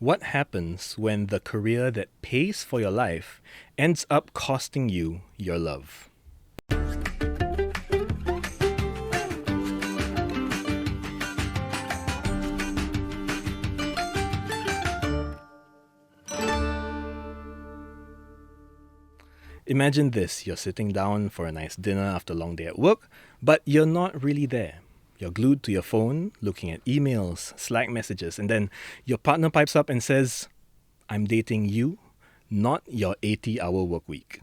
What happens when the career that pays for your life ends up costing you your love? Imagine this, you're sitting down for a nice dinner after a long day at work, but you're not really there. You're glued to your phone, looking at emails, Slack messages, and then your partner pipes up and says, "I'm dating you, not your 80-hour work week."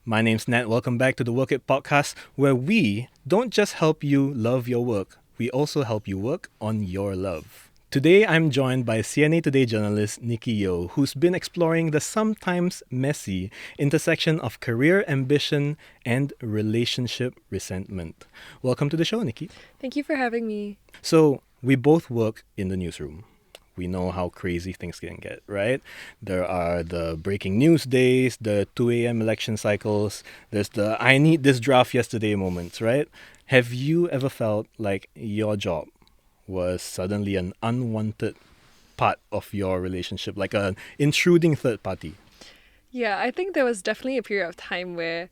My name's Nat. Welcome back to the Work It podcast, where we don't just help you love your work, we also help you work on your love. Today, I'm joined by CNA Today journalist Nikki Yeo, who's been exploring the sometimes messy intersection of career ambition and relationship resentment. Welcome to the show, Nikki. Thank you for having me. So, we both work in the newsroom. We know how crazy things can get, right? There are the breaking news days, the 2 a.m. election cycles, there's the "I need this draft yesterday" moments, right? Have you ever felt like your job was suddenly an unwanted part of your relationship, like an intruding third party? Yeah, I think there was definitely a period of time where,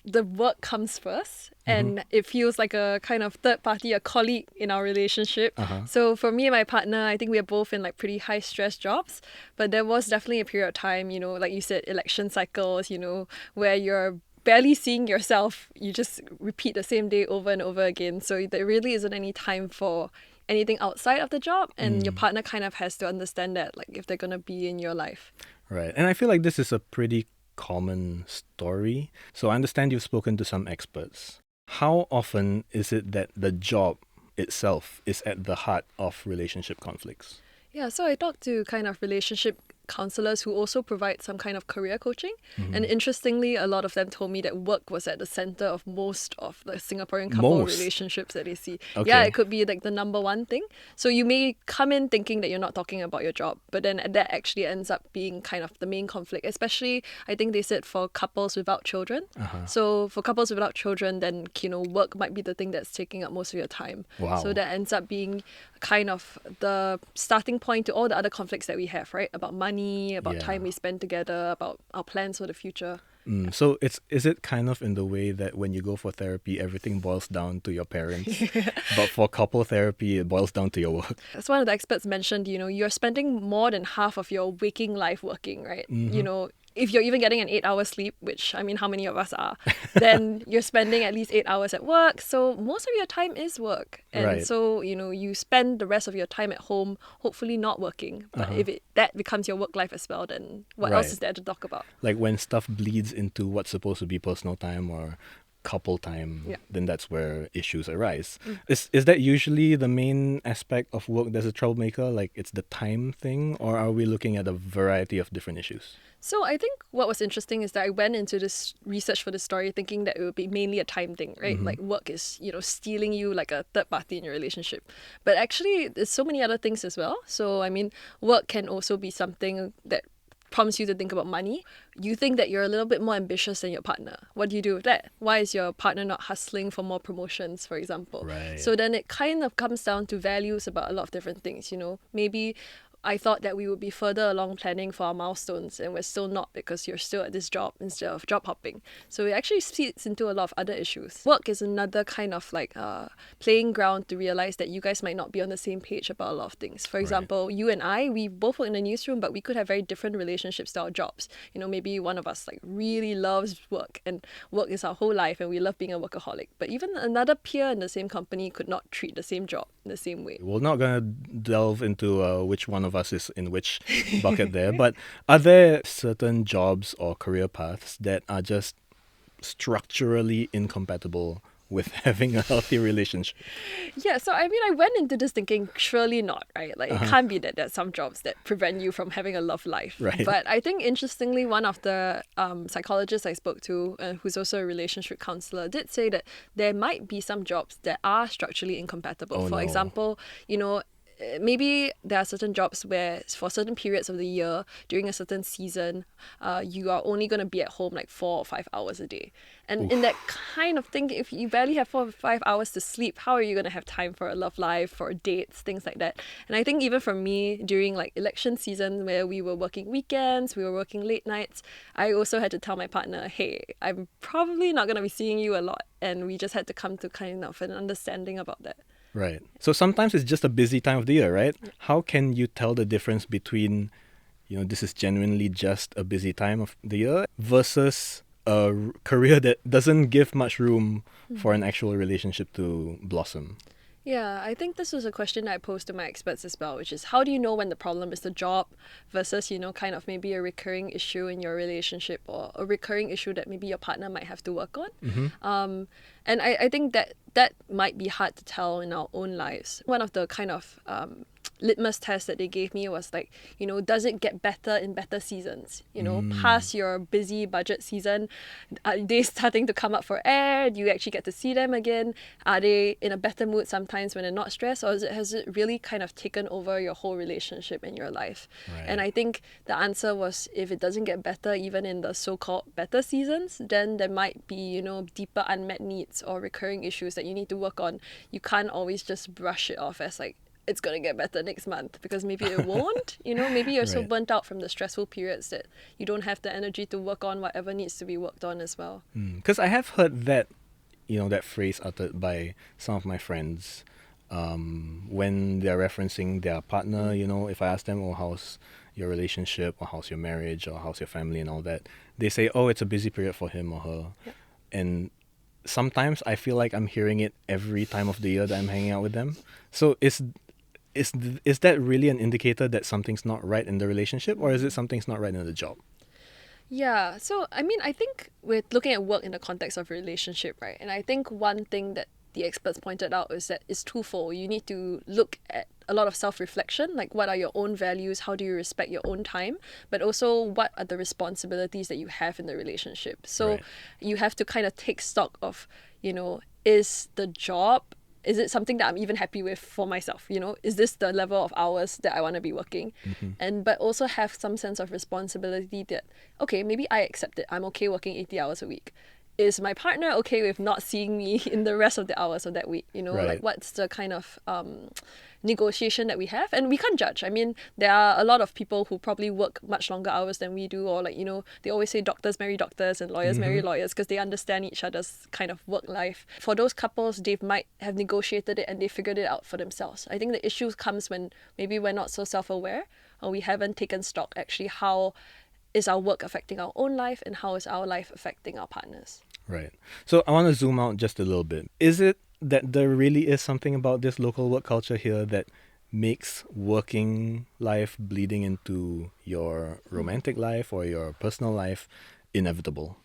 the work comes first and it feels like a kind of third party, a colleague in our relationship. So for me and my partner, I think we are both in like pretty high stress jobs, but there was definitely a period of time, like you said, election cycles, where you're barely seeing yourself. You just repeat the same day over and over again. So there really isn't any time for anything outside of the job, and your partner kind of has to understand that, like, if they're going to be in your life. Right. And I feel like this is a pretty common story. So I understand you've spoken to some experts. How often is it that the job itself is at the heart of relationship conflicts? Yeah, so I talked to kind of relationship counselors who also provide some kind of career coaching. And interestingly, a lot of them told me that work was at the center of most of the Singaporean couple relationships that they see. Okay. Yeah, it could be like the number one thing. So you may come in thinking that you're not talking about your job, but then that actually ends up being kind of the main conflict, especially I think they said for couples without children. So for couples without children, then, work might be the thing that's taking up most of your time. Wow. So that ends up being kind of the starting point to all the other conflicts that we have, right? About money, about time we spend together, about our plans for the future. So is it kind of in the way that when you go for therapy, everything boils down to your parents, but for couple therapy, it boils down to your work? As one of the experts mentioned, you're spending more than half of your waking life working, right? If you're even getting an 8-hour sleep, which, I mean, how many of us are, then you're spending at least 8 hours at work. So most of your time is work. And Right. so, you spend the rest of your time at home, hopefully not working. But if that becomes your work life as well, then what else is there to talk about? Like when stuff bleeds into what's supposed to be personal time or couple time, then that's where issues arise. Is that usually the main aspect of work that's a troublemaker? Like it's the time thing, or are we looking at a variety of different issues? So I think what was interesting is that I went into this research for this story thinking that it would be mainly a time thing, right? Like work is, stealing you like a third party in your relationship. But actually, there's so many other things as well. So, I mean, work can also be something that prompts you to think about money. You think that you're a little bit more ambitious than your partner. What do you do with that? Why is your partner not hustling for more promotions, for example? Right. So then it kind of comes down to values about a lot of different things, Maybe I thought that we would be further along planning for our milestones, and we're still not because you're still at this job instead of job hopping. So it actually feeds into a lot of other issues. Work is another kind of like playing ground to realize that you guys might not be on the same page about a lot of things. For example, you and I, we both work in the newsroom, but we could have very different relationships to our jobs. Maybe one of us like really loves work and work is our whole life and we love being a workaholic. But even another peer in the same company could not treat the same job in the same way. We're not going to delve into which one of us is in which bucket there, but are there certain jobs or career paths that are just structurally incompatible with having a healthy relationship? Yeah, so I mean, I went into this thinking, surely not, right? Like, it can't be that there's some jobs that prevent you from having a love life. Right. But I think, interestingly, one of the psychologists I spoke to, who's also a relationship counselor, did say that there might be some jobs that are structurally incompatible. For example, maybe there are certain jobs where for certain periods of the year, during a certain season, you are only going to be at home like 4 or 5 hours a day. And in that kind of thing, if you barely have 4 or 5 hours to sleep, how are you going to have time for a love life, for dates, things like that? And I think even for me, during like election season where we were working weekends, we were working late nights, I also had to tell my partner, hey, I'm probably not going to be seeing you a lot. And we just had to come to kind of an understanding about that. Right. So sometimes it's just a busy time of the year, right? Yeah. How can you tell the difference between, this is genuinely just a busy time of the year versus a career that doesn't give much room for an actual relationship to blossom? Yeah, I think this was a question that I posed to my experts as well, which is how do you know when the problem is the job versus, kind of maybe a recurring issue in your relationship or a recurring issue that maybe your partner might have to work on. And I think that might be hard to tell in our own lives. One of the kind of litmus tests that they gave me was like, does it get better in better seasons? Past your busy budget season, are they starting to come up for air? Do you actually get to see them again? Are they in a better mood sometimes when they're not stressed? Or has it really kind of taken over your whole relationship in your life? Right. And I think the answer was if it doesn't get better even in the so-called better seasons, then there might be, deeper unmet needs or recurring issues that you need to work on. You can't always just brush it off as like, it's going to get better next month, because maybe it won't. Maybe you're so Right. burnt out from the stressful periods that you don't have the energy to work on whatever needs to be worked on as well. Because I have heard that, that phrase uttered by some of my friends when they're referencing their partner. If I ask them, oh, how's your relationship, or how's your marriage, or how's your family and all that, they say, oh, it's a busy period for him or her. Yep. And sometimes I feel like I'm hearing it every time of the year that I'm hanging out with them. So is that really an indicator that something's not right in the relationship, or is it something's not right in the job? Yeah, so I think we're looking at work in the context of a relationship, right? And I think one thing that the experts pointed out is that it's twofold. You need to look at a lot of self-reflection, like what are your own values, how do you respect your own time, but also what are the responsibilities that you have in the relationship. So Right. You have to kind of take stock of, is the job, is it something that I'm even happy with for myself? Is this the level of hours that I want to be working? But also have some sense of responsibility that, okay, maybe I accept it. I'm okay working 80 hours a week. Is my partner okay with not seeing me in the rest of the hours of that week? Right. Like what's the kind of negotiation that we have? And we can't judge. I mean, there are a lot of people who probably work much longer hours than we do, or like, they always say doctors marry doctors and lawyers marry lawyers because they understand each other's kind of work life. For those couples, they might have negotiated it and they figured it out for themselves. I think the issue comes when maybe we're not so self-aware, or we haven't taken stock actually how is our work affecting our own life and how is our life affecting our partners. Right. So I want to zoom out just a little bit. Is it that there really is something about this local work culture here that makes working life bleeding into your romantic life or your personal life inevitable?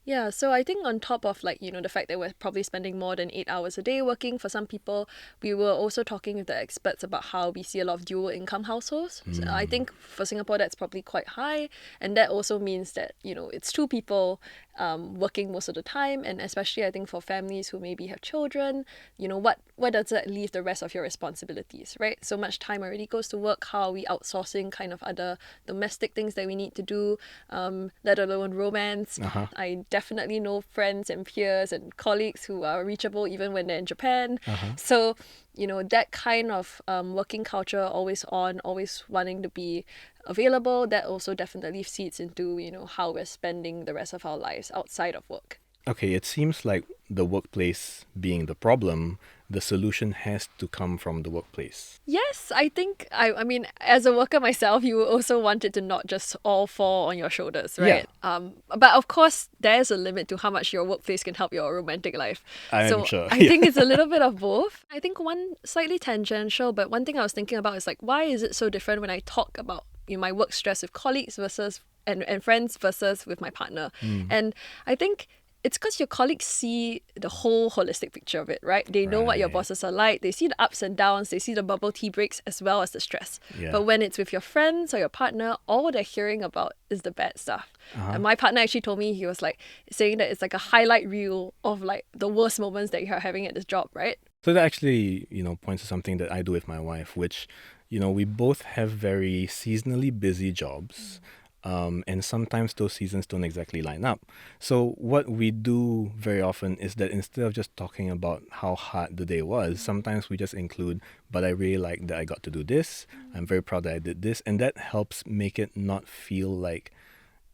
Yeah, so I think on top of like, the fact that we're probably spending more than 8 hours a day working for some people, we were also talking with the experts about how we see a lot of dual income households. So I think for Singapore, that's probably quite high. And that also means that, it's two people working most of the time. And especially I think for families who maybe have children, what does that leave the rest of your responsibilities, right? So much time already goes to work. How are we outsourcing kind of other domestic things that we need to do, let alone romance? I definitely know friends and peers and colleagues who are reachable even when they're in Japan. So, that kind of working culture, always on, always wanting to be available, that also definitely feeds into, how we're spending the rest of our lives outside of work. Okay, it seems like the workplace being the problem, the solution has to come from the workplace. Yes, I think, I mean, as a worker myself, you also want it to not just all fall on your shoulders, right? Yeah. But of course, there's a limit to how much your workplace can help your romantic life. I'm sure. I think it's a little bit of both. I think one slightly tangential, but one thing I was thinking about is like, why is it so different when I talk about my work stress with colleagues versus and friends versus with my partner? And I think it's because your colleagues see the whole holistic picture of it, right? They know what your Right. bosses are like. They see the ups and downs. They see the bubble tea breaks as well as the stress. Yeah. But when it's with your friends or your partner, all they're hearing about is the bad stuff. And my partner actually told me, he was like saying that it's like a highlight reel of like the worst moments that you're having at this job, right? So that actually, points to something that I do with my wife, which, we both have very seasonally busy jobs. And sometimes those seasons don't exactly line up. So what we do very often is that instead of just talking about how hard the day was, sometimes we just include, but I really like that I got to do this. I'm very proud that I did this. And that helps make it not feel like,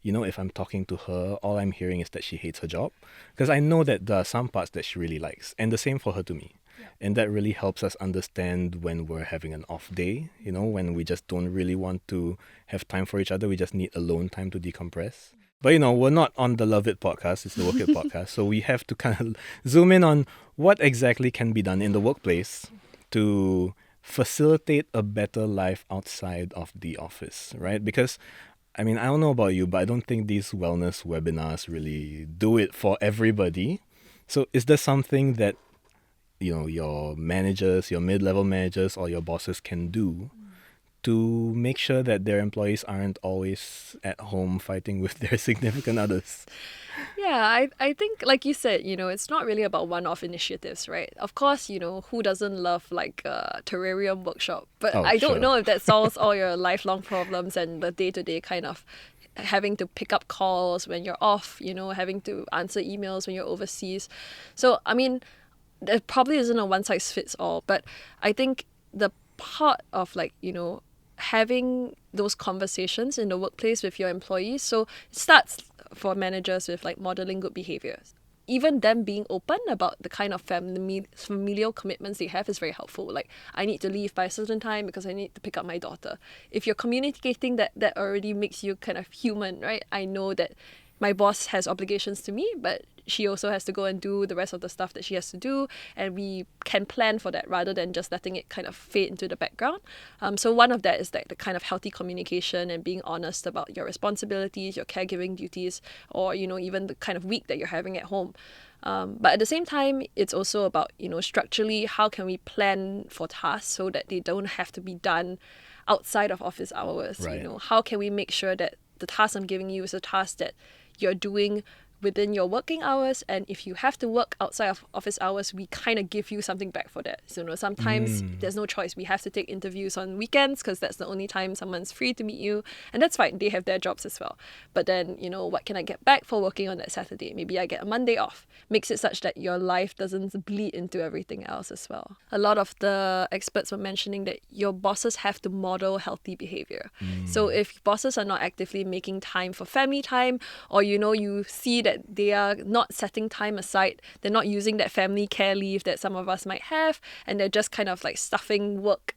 if I'm talking to her, all I'm hearing is that she hates her job. Because I know that there are some parts that she really likes. And the same for her to me. And that really helps us understand when we're having an off day, when we just don't really want to have time for each other. We just need alone time to decompress. But, we're not on the Love It podcast. It's the Work It podcast. So we have to kind of zoom in on what exactly can be done in the workplace to facilitate a better life outside of the office, right? Because I don't know about you, but I don't think these wellness webinars really do it for everybody. So is there something that your managers, your mid-level managers, or your bosses can do to make sure that their employees aren't always at home fighting with their significant others? Yeah, I think, like you said, it's not really about one-off initiatives, right? Of course, who doesn't love like a terrarium workshop? But I don't Sure. know if that solves all your lifelong problems and the day-to-day kind of having to pick up calls when you're off, having to answer emails when you're overseas. So, there probably isn't a one-size-fits-all, but I think the part of having those conversations in the workplace with your employees. So it starts for managers with like modeling good behaviors. Even them being open about the kind of familial commitments they have is very helpful. Like, I need to leave by a certain time because I need to pick up my daughter. If you're communicating that already makes you kind of human, right? I know that my boss has obligations to me, but she also has to go and do the rest of the stuff that she has to do, and we can plan for that rather than just letting it kind of fade into the background. So one of that is like the kind of healthy communication and being honest about your responsibilities, your caregiving duties, or even the kind of week that you're having at home. But at the same time, it's also about structurally, how can we plan for tasks so that they don't have to be done outside of office hours. Right. How can we make sure that the task I'm giving you is a task that you're doing within your working hours, and if you have to work outside of office hours, we kind of give you something back for that. So sometimes there's no choice. We have to take interviews on weekends because that's the only time someone's free to meet you, and that's fine. They have their jobs as well. But then, what can I get back for working on that Saturday? Maybe I get a Monday off. Makes it such that your life doesn't bleed into everything else as well. A lot of the experts were mentioning that your bosses have to model healthy behavior. So if bosses are not actively making time for family time, or you see that they are not setting time aside, they're not using that family care leave that some of us might have, and they're just kind of like stuffing work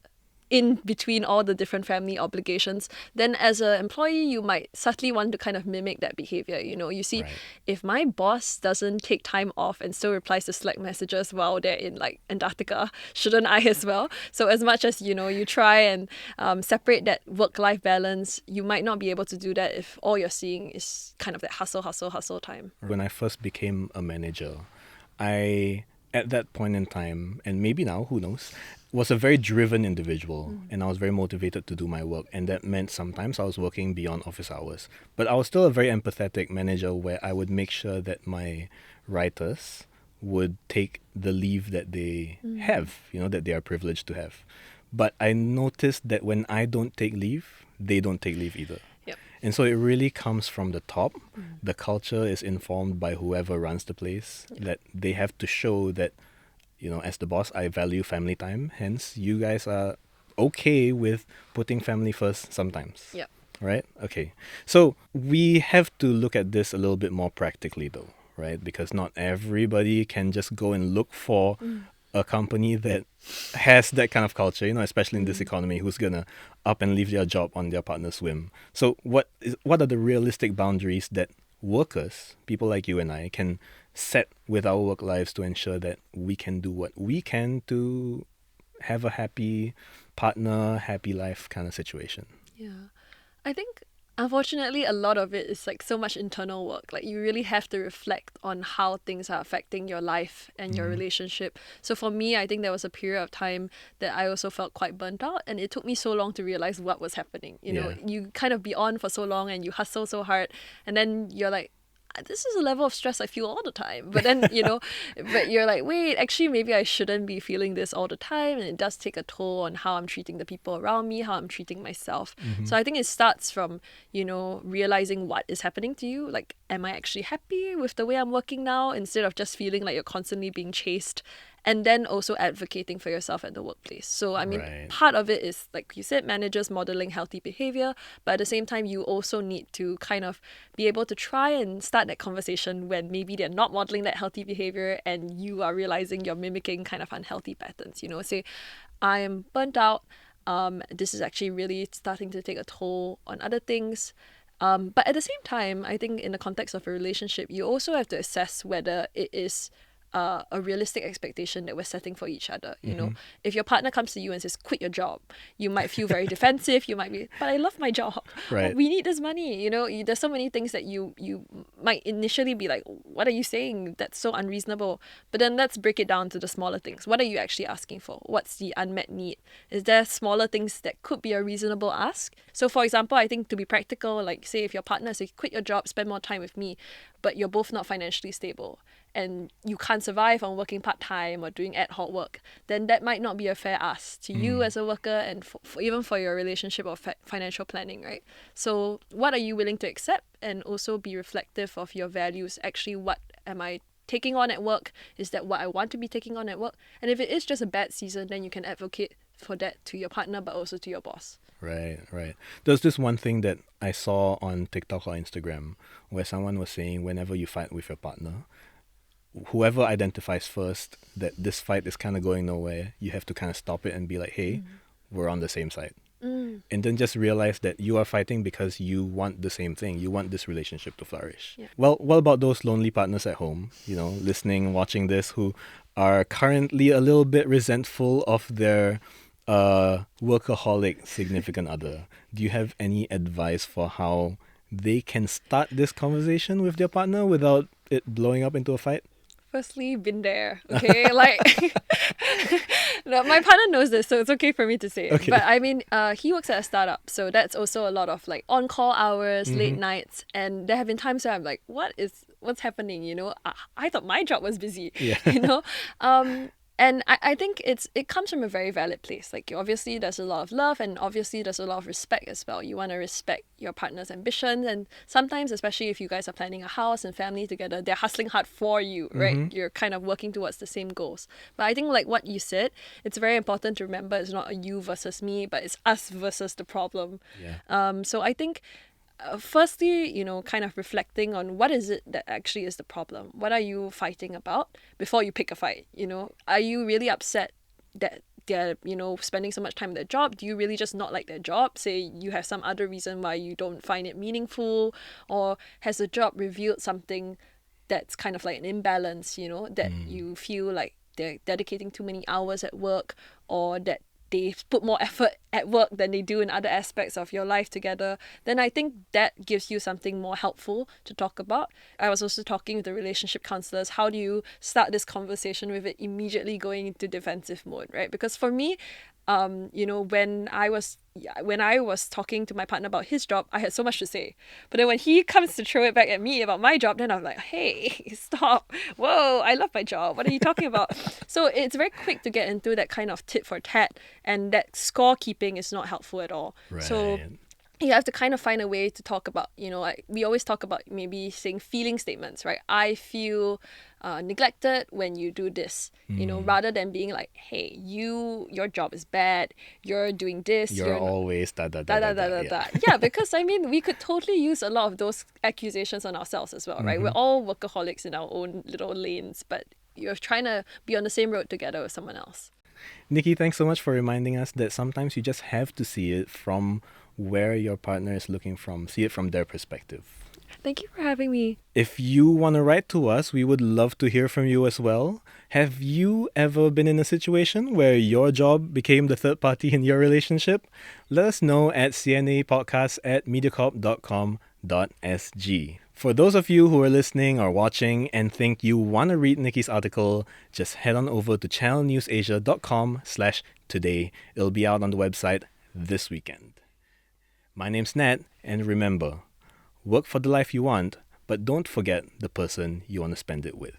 in between all the different family obligations, then as an employee, you might subtly want to kind of mimic that behavior. You see, Right. if my boss doesn't take time off and still replies to Slack messages while they're in like Antarctica, shouldn't I as well? So as much as, you try and separate that work-life balance, you might not be able to do that if all you're seeing is kind of that hustle time. When I first became a manager, I, at that point in time, and maybe now, who knows, was a very driven individual, and I was very motivated to do my work, and that meant sometimes I was working beyond office hours. But I was still a very empathetic manager where I would make sure that my writers would take the leave that they have, that they are privileged to have. But I noticed that when I don't take leave, they don't take leave either. Yep. And so it really comes from the top. The culture is informed by whoever runs the place, that they have to show that, as the boss, I value family time. Hence, you guys are okay with putting family first sometimes. Yep. Right? Okay. So we have to look at this a little bit more practically though, right? Because not everybody can just go and look for a company that has that kind of culture, especially in this economy, who's gonna up and leave their job on their partner's whim. So what are the realistic boundaries that workers, people like you and I, can set with our work lives to ensure that we can do what we can to have a happy partner, happy life kind of situation? Yeah. I think, unfortunately, a lot of it is like so much internal work. Like, you really have to reflect on how things are affecting your life and your relationship. So for me, I think there was a period of time that I also felt quite burnt out, and it took me so long to realize what was happening. You know, Yeah. you kind of be on for so long and you hustle so hard, and then you're like, this is a level of stress I feel all the time. But then, but you're like, wait, actually, maybe I shouldn't be feeling this all the time. And it does take a toll on how I'm treating the people around me, how I'm treating myself. So I think it starts from, realizing what is happening to you. Like, am I actually happy with the way I'm working now, instead of just feeling like you're constantly being chased? And then also advocating for yourself at the workplace. So, I mean, Right. part of it is, like you said, managers modeling healthy behavior. But at the same time, you also need to kind of be able to try and start that conversation when maybe they're not modeling that healthy behavior and you are realizing you're mimicking kind of unhealthy patterns. Say, I am burnt out. This is actually really starting to take a toll on other things. But at the same time, I think in the context of a relationship, you also have to assess whether it is a realistic expectation that we're setting for each other. If your partner comes to you and says, quit your job, you might feel very defensive. You might be, but I love my job. Right. We need this money. There's so many things that you might initially be like, what are you saying? That's so unreasonable. But then let's break it down to the smaller things. What are you actually asking for? What's the unmet need? Is there smaller things that could be a reasonable ask? So for example, I think to be practical, like say if your partner says, quit your job, spend more time with me, but you're both not financially stable and you can't survive on working part-time or doing ad hoc work, then that might not be a fair ask to you as a worker and even for your relationship or financial planning, right? So what are you willing to accept, and also be reflective of your values? Actually, what am I taking on at work? Is that what I want to be taking on at work? And if it is just a bad season, then you can advocate for that to your partner, but also to your boss. Right. There's this one thing that I saw on TikTok or Instagram where someone was saying whenever you fight with your partner, whoever identifies first that this fight is kind of going nowhere, you have to kind of stop it and be like, hey, we're on the same side. And then just realize that you are fighting because you want the same thing. You want this relationship to flourish. Yeah. Well, what about those lonely partners at home, listening, watching this, who are currently a little bit resentful of their workaholic significant other? Do you have any advice for how they can start this conversation with their partner without it blowing up into a fight? Firstly, been there, okay? Like, no, my partner knows this, so it's okay for me to say it. Okay. But I mean, he works at a startup, so that's also a lot of like on-call hours, late nights, and there have been times where I'm like, what's happening? I thought my job was busy. Yeah. And I think it comes from a very valid place. Like, obviously there's a lot of love, and obviously there's a lot of respect as well. You want to respect your partner's ambitions, and sometimes, especially if you guys are planning a house and family together, they're hustling hard for you, right? You're kind of working towards the same goals. But I think like what you said, it's very important to remember it's not a you versus me, but it's us versus the problem. Yeah. So I think firstly, kind of reflecting on what is it that actually is the problem. What are you fighting about before you pick a fight? Are you really upset that they're, spending so much time at their job? Do you really just not like their job? Say you have some other reason why you don't find it meaningful, or has the job revealed something that's kind of like an imbalance, that you feel like they're dedicating too many hours at work, or that they put more effort at work than they do in other aspects of your life together, then I think that gives you something more helpful to talk about. I was also talking with the relationship counselors, how do you start this conversation with it immediately going into defensive mode, right? Because for me, when I was talking to my partner about his job, I had so much to say. But then when he comes to throw it back at me about my job, then I'm like, hey, stop. Whoa, I love my job. What are you talking about? So it's very quick to get into that kind of tit for tat, and that scorekeeping is not helpful at all. Right. So you have to kind of find a way to talk about, like we always talk about maybe saying feeling statements, right? I feel neglected when you do this, rather than being like, hey, your job is bad, you're doing this, You're always da da da da da. da. Yeah, because I mean, we could totally use a lot of those accusations on ourselves as well, right? We're all workaholics in our own little lanes, but you're trying to be on the same road together with someone else. Nikki, thanks so much for reminding us that sometimes you just have to see it from where your partner is looking from. See it from their perspective. Thank you for having me. If you want to write to us, we would love to hear from you as well. Have you ever been in a situation where your job became the third party in your relationship? Let us know at cnapodcast@mediacorp.com.sg. For those of you who are listening or watching and think you want to read Nikki's article, just head on over to channelnewsasia.com/today. It'll be out on the website this weekend. My name's Nat, and remember, work for the life you want, but don't forget the person you want to spend it with.